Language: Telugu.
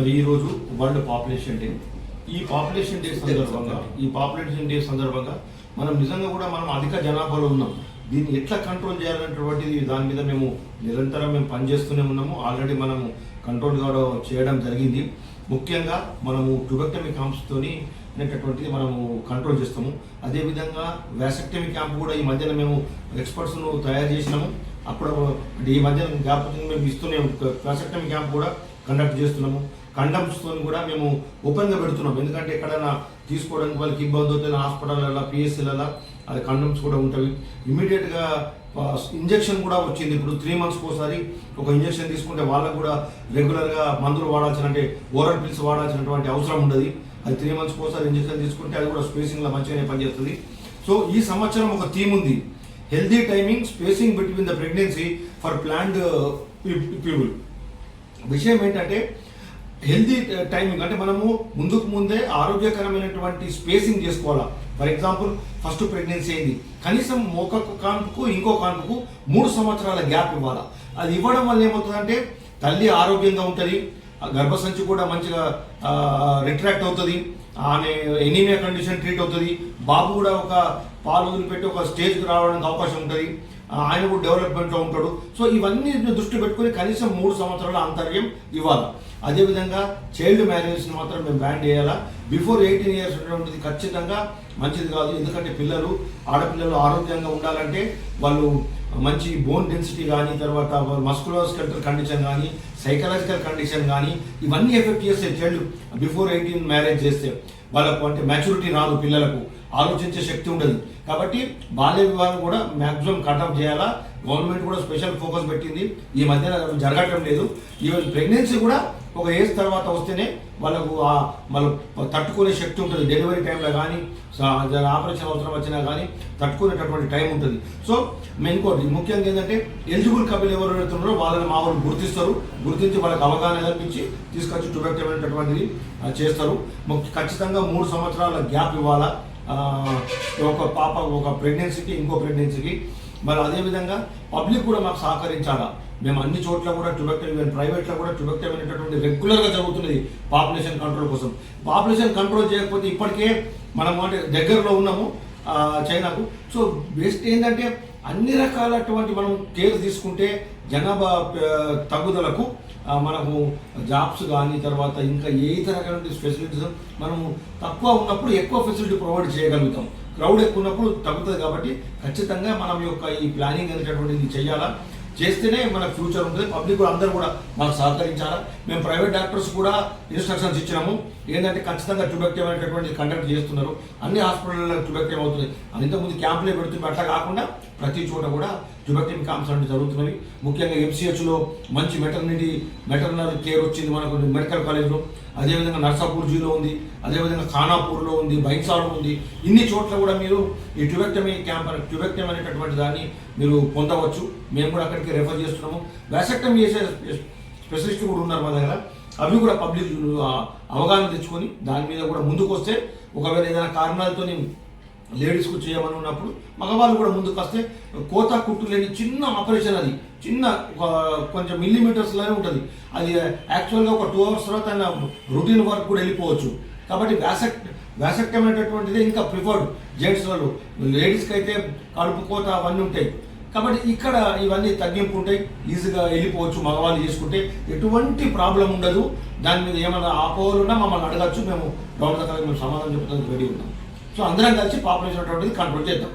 మరి ఈరోజు వరల్డ్ పాపులేషన్ డే. ఈ పాపులేషన్ డే సందర్భంగా మనం నిజంగా కూడా మనం అధిక జనాభాలో ఉన్నాం. దీన్ని ఎట్లా కంట్రోల్ చేయాలనేటువంటిది దాని మీద మేము నిరంతరం పనిచేస్తూనే ఉన్నాము. ఆల్రెడీ మనము కంట్రోల్ కూడా చేయడం జరిగింది. ముఖ్యంగా మనము ట్యూబెక్టమీ క్యాంప్స్తోని అనేటటువంటిది మనము కంట్రోల్ చేస్తాము. అదేవిధంగా వ్యాసెక్టమీ క్యాంప్ కూడా ఈ మధ్యన మేము ఎక్స్పర్ట్స్ను తయారు చేసినాము. అప్పుడు ఈ మధ్యన జ్ఞాపకం మేము ఇస్తూనే వ్యాసెక్టమీ క్యాంప్ కూడా కండక్ట్ చేస్తున్నాము. కండమ్స్తో కూడా మేము ఓపెన్గా పెడుతున్నాం. ఎందుకంటే ఎక్కడైనా తీసుకోవడానికి వాళ్ళకి ఇబ్బంది అవుతుంది, హాస్పిటల్లో పిఎస్సీలలో అది కండమ్స్ కూడా ఉంటాయి. ఇమీడియట్గా ఇంజెక్షన్ కూడా వచ్చింది. ఇప్పుడు 3 monthsకి ఒకసారి ఒక ఇంజెక్షన్ తీసుకుంటే వాళ్ళకు కూడా రెగ్యులర్గా మందులు వాడాల్సిన, అంటే ఓరల్ పిల్స్ వాడాల్సినటువంటి అవసరం ఉండదు. అది 3 monthsకి ఒకసారి ఇంజెక్షన్ తీసుకుంటే అది కూడా స్పేసింగ్లో మంచిగానే పనిచేస్తుంది. సో ఈ సంవత్సరం ఒక థీమ్ ఉంది, healthy timing spacing between the pregnancy for planned people. విషయం ఏంటంటే హెల్దీ టైమింగ్ అంటే మనము ముందే ఆరోగ్యకరమైనటువంటి స్పేసింగ్ చేసుకోవాలా. ఫర్ ఎగ్జాంపుల్ ఫస్ట్ ప్రెగ్నెన్సీ అయింది, కనీసం ఒక కాన్పుకు ఇంకో కాన్పుకు 3 సంవత్సరాల గ్యాప్ ఇవ్వాలా. అది ఇవ్వడం వల్ల ఏమవుతుందంటే తల్లి ఆరోగ్యంగా ఉంటుంది, గర్భసంచి కూడా మంచిగా రిట్రాక్ట్ అవుతుంది, ఆమె ఎనీమియా కండిషన్ ట్రీట్ అవుతుంది, బాబు కూడా ఒక పాలు వదిలిపెట్టి ఒక స్టేజ్కి రావడానికి అవకాశం ఉంటుంది, ఆయన కూడా డెవలప్మెంట్లో ఉంటాడు. సో ఇవన్నీ దృష్టి పెట్టుకుని కనీసం 3 సంవత్సరాల అంతర్యం ఇవ్వాలి. అదేవిధంగా చైల్డ్ మ్యారేజెస్ని మాత్రం మేము బ్యాన్ చేయాలా. బిఫోర్ 18 years ఉన్నటువంటిది ఖచ్చితంగా మంచిది కాదు. ఎందుకంటే ఆడపిల్లలు ఆరోగ్యంగా ఉండాలంటే వాళ్ళు మంచి బోన్ డెన్సిటీ కానీ, తర్వాత మస్కులోస్కెలటల్ కండిషన్ కానీ, సైకలాజికల్ కండిషన్ కానీ ఇవన్నీ ఎఫెక్ట్ చేస్తాయి. చైల్డ్ బిఫోర్ 18 మ్యారేజ్ చేస్తే వాళ్ళకు అంటే మ్యాచ్యూరిటీ రాదు, పిల్లలకు ఆలోచించే శక్తి ఉండదు. కాబట్టి బాల్య వివాహం కూడా మ్యాక్సిమం కటప్ చేయాలా. గవర్నమెంట్ కూడా స్పెషల్ ఫోకస్ పెట్టింది. ఈ మధ్యన జరగటం లేదు. ఈవెన్ ప్రెగ్నెన్సీ కూడా ఒక ఏజ్ తర్వాత వస్తేనే వాళ్ళకు వాళ్ళు తట్టుకునే శక్తి ఉంటుంది. డెలివరీ టైంలో కానీ, ఆపరేషన్ అవసరం వచ్చినా కానీ తట్టుకునేటటువంటి టైం ఉంటుంది. సో ఇంకోటి ముఖ్యంగా ఏంటంటే ఎలిజిబుల్ కపుల్ ఎవరు వెళ్తున్నారో వాళ్ళని మా వాళ్ళు గుర్తించి వాళ్ళకి అవగాహన కల్పించి తీసుకొచ్చి ట్యూబెక్టమీ అనేటటువంటిది చేస్తారు. ఖచ్చితంగా 3 సంవత్సరాల గ్యాప్ ఇవ్వాలా ఒక ప్రెగ్నెన్సీకి ఇంకో ప్రెగ్నెన్సీకి. మరి అదేవిధంగా పబ్లిక్ కూడా మాకు సహకరించాలా. మేము అన్ని చోట్ల కూడా ట్యూబెక్టమీ, ప్రైవేట్లో కూడా ట్యూబెక్టమీ అనేటటువంటి రెగ్యులర్గా జరుగుతున్నది పాపులేషన్ కంట్రోల్ కోసం. పాపులేషన్ కంట్రోల్ చేయకపోతే ఇప్పటికే మనం అంటే దగ్గరలో ఉన్నాము చైనాకు. సో బెస్ట్ ఏంటంటే అన్ని రకాలటువంటి మనం కేర్ తీసుకుంటే జనాభా తగ్గుదలకు మనము జాబ్స్ కానీ, తర్వాత ఇంకా ఏ ఇతర రకమైన ఫెసిలిటీస్ మనము తక్కువ ఉన్నప్పుడు ఎక్కువ ఫెసిలిటీ ప్రొవైడ్ చేయగలుగుతాం. క్రౌడ్ ఎక్కువ ఉన్నప్పుడు తగ్గుతుంది. కాబట్టి ఖచ్చితంగా మనం యొక్క ఈ ప్లానింగ్ అనేటటువంటిది చేయాలా. చేస్తేనే మన ఫ్యూచర్ ఉంటుంది. పబ్లిక్ కూడా అందరూ కూడా మాకు సహకరించాలా. మేము ప్రైవేట్ డాక్టర్స్ కూడా ఇన్స్ట్రక్షన్స్ ఇచ్చినాము. ఏంటంటే ఖచ్చితంగా ట్యూబెక్టమీ అనేటటువంటి కండక్ట్ చేస్తున్నారు. అన్ని హాస్పిటల్లో ట్యూబెక్టమీ అవుతుంది. ఇంతకుముందు క్యాంపులే పెడుతుంది. అట్లా కాకుండా ప్రతి చోట కూడా ట్యూబెక్టమీ క్యాంప్స్ అనేవి జరుగుతున్నవి. ముఖ్యంగా MCHలో మంచి మెటర్నల్ కేర్ వచ్చింది మనకు మెడికల్ కాలేజ్లో. అదేవిధంగా నర్సాపూర్జీలో ఉంది, అదేవిధంగా ఖానాపూర్లో ఉంది, బైన్సాలో ఉంది. ఇన్ని చోట్ల కూడా మీరు ఈ ట్యూబెక్టమీ ట్యూబెక్టమీ అనేటటువంటి దాన్ని మీరు పొందవచ్చు. మేము కూడా అక్కడికి రెఫర్ చేస్తున్నాము. వ్యాసెక్టమీ చేసే స్పెషలిస్టులు కూడా ఉన్నారు మా దగ్గర. అవి కూడా పబ్లిక్ అవగాహన తెచ్చుకొని దాని మీద కూడా ముందుకు వస్తే, ఒకవేళ ఏదైనా కారణాలతో లేడీస్కు చేయమని ఉన్నప్పుడు మగవాళ్ళు కూడా ముందుకు వస్తే కోత కుట్టు లేని చిన్న ఆపరేషన్, అది చిన్న కొంచెం మిల్లీమీటర్స్లోనే ఉంటుంది. అది యాక్చువల్గా ఒక 2 hours తర్వాత ఆయన రొటీన్ వర్క్ కూడా వెళ్ళిపోవచ్చు. కాబట్టి వ్యాసెక్టమీ అనేటటువంటిది ఇంకా ప్రిఫర్డ్ జెంట్స్లలో. లేడీస్కి అయితే కడుపు కోత అవన్నీ ఉంటాయి. కాబట్టి ఇక్కడ ఇవన్నీ తగ్గింపు ఉంటాయి, ఈజీగా వెళ్ళిపోవచ్చు. మగవాళ్ళు చేసుకుంటే ఎటువంటి ప్రాబ్లం ఉండదు. దాని మీద ఏమైనా ఆపోహలున్నా మమ్మల్ని అడగచ్చు. మేము డౌన్ మేము సమాధానం చెప్తానికి రెడీ ఉన్నాం. సో అందరం కలిసి పాపులేషన్ అనేటువంటిది కంట్రోల్ చేద్దాం.